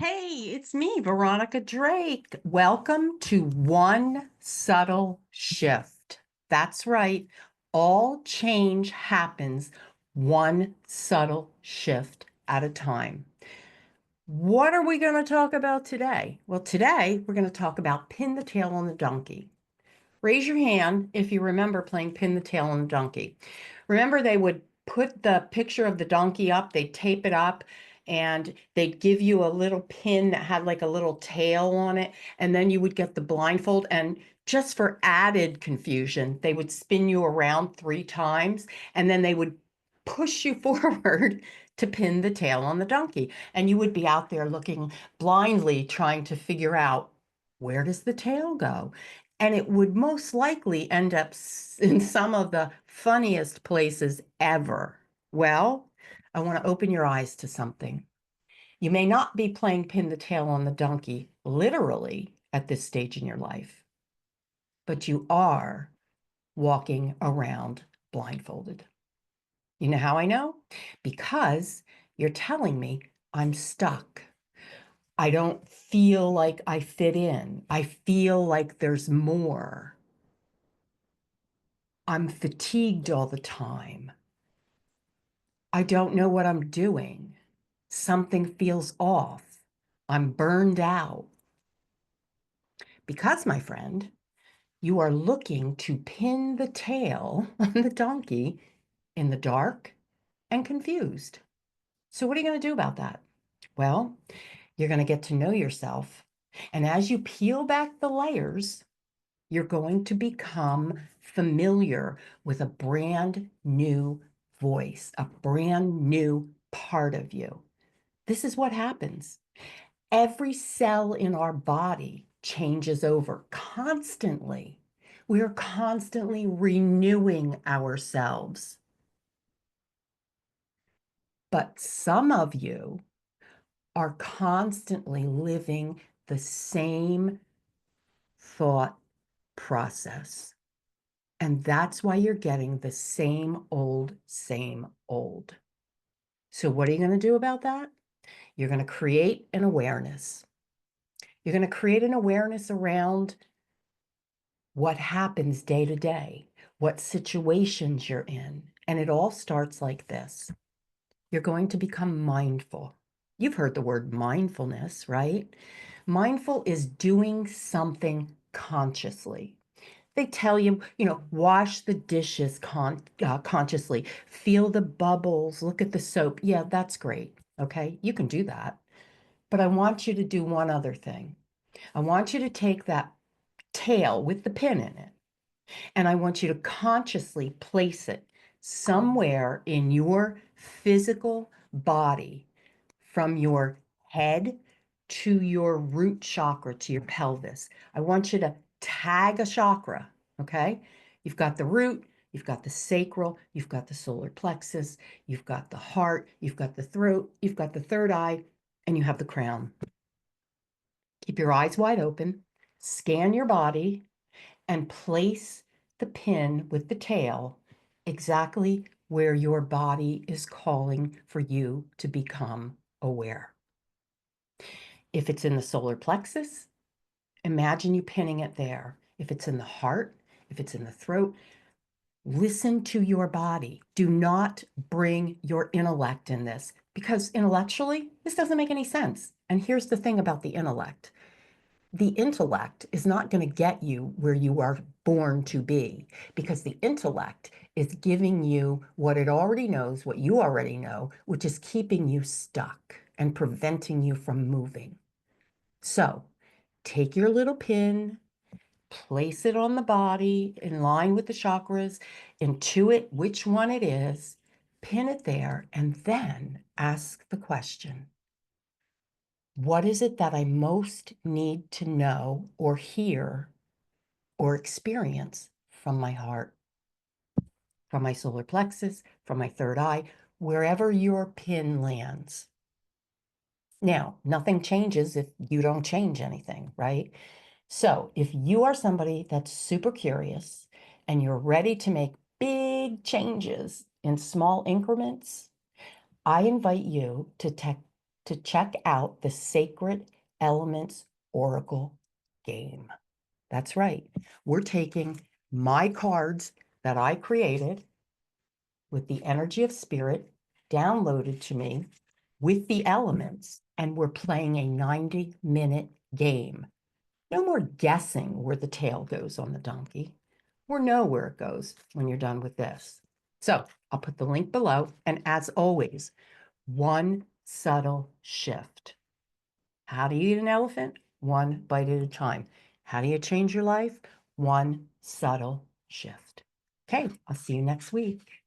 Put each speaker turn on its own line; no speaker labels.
Hey, it's me, Veronica Drake. Welcome to One Subtle Shift. That's right. All change happens one subtle shift at a time. What are we going to talk about today? Well, today we're going to talk about pin the tail on the donkey. Raise your hand if you remember playing pin the tail on the donkey. Remember, they would put the picture of the donkey up, they'd tape it up, and they'd give you a little pin that had like a little tail on it, and then you would get the blindfold. And just for added confusion, they would spin you around 3 times, and then they would push you forward to pin the tail on the donkey. And you would be out there looking blindly, trying to figure out, where does the tail go? And it would most likely end up in some of the funniest places ever. Well, I want to open your eyes to something. You may not be playing pin the tail on the donkey literally at this stage in your life, but you are walking around blindfolded. You know how I know? Because you're telling me I'm stuck. I don't feel like I fit in. I feel like there's more. I'm fatigued all the time. I don't know what I'm doing. Something feels off. I'm burned out. Because, my friend, you are looking to pin the tail on the donkey in the dark and confused. So, what are you going to do about that? Well, you're going to get to know yourself. And as you peel back the layers, you're going to become familiar with a brand new voice, a brand new part of you. This is what happens. Every cell in our body changes over constantly. We are constantly renewing ourselves. But some of you are constantly living the same thought process. And that's why you're getting the same old, same old. So what are you going to do about that? You're going to create an awareness. You're going to create an awareness around what happens day to day, what situations you're in. And it all starts like this. You're going to become mindful. You've heard the word mindfulness, right? Mindful is doing something consciously. They tell you, wash the dishes consciously, feel the bubbles, look at the soap. Yeah, that's great. Okay, you can do that. But I want you to do one other thing. I want you to take that tail with the pin in it, and I want you to consciously place it somewhere in your physical body, from your head to your root chakra, to your pelvis. I want you to tag a chakra, okay? You've got the root, you've got the sacral, you've got the solar plexus, you've got the heart, you've got the throat, you've got the third eye, and you have the crown. Keep your eyes wide open, scan your body, and place the pin with the tail exactly where your body is calling for you to become aware. If it's in the solar plexus, imagine you pinning it there. If it's in the heart, if it's in the throat, listen to your body. Do not bring your intellect in this, because intellectually, this doesn't make any sense. And here's the thing about the intellect. The intellect is not going to get you where you are born to be, because the intellect is giving you what it already knows, what you already know, which is keeping you stuck and preventing you from moving. So take your little pin, place it on the body in line with the chakras, intuit which one it is, pin it there, and then ask the question, what is it that I most need to know or hear or experience from my heart, from my solar plexus, from my third eye, wherever your pin lands? Now, nothing changes if you don't change anything, right? So if you are somebody that's super curious and you're ready to make big changes in small increments, I invite you to to check out the Sacred Elements Oracle game. That's right. We're taking my cards that I created with the energy of spirit downloaded to me with the elements, and we're playing a 90-minute game. No more guessing where the tail goes on the donkey. We'll know where it goes when you're done with this. So I'll put the link below. And as always, one subtle shift. How do you eat an elephant? One bite at a time. How do you change your life? One subtle shift. Okay, I'll see you next week.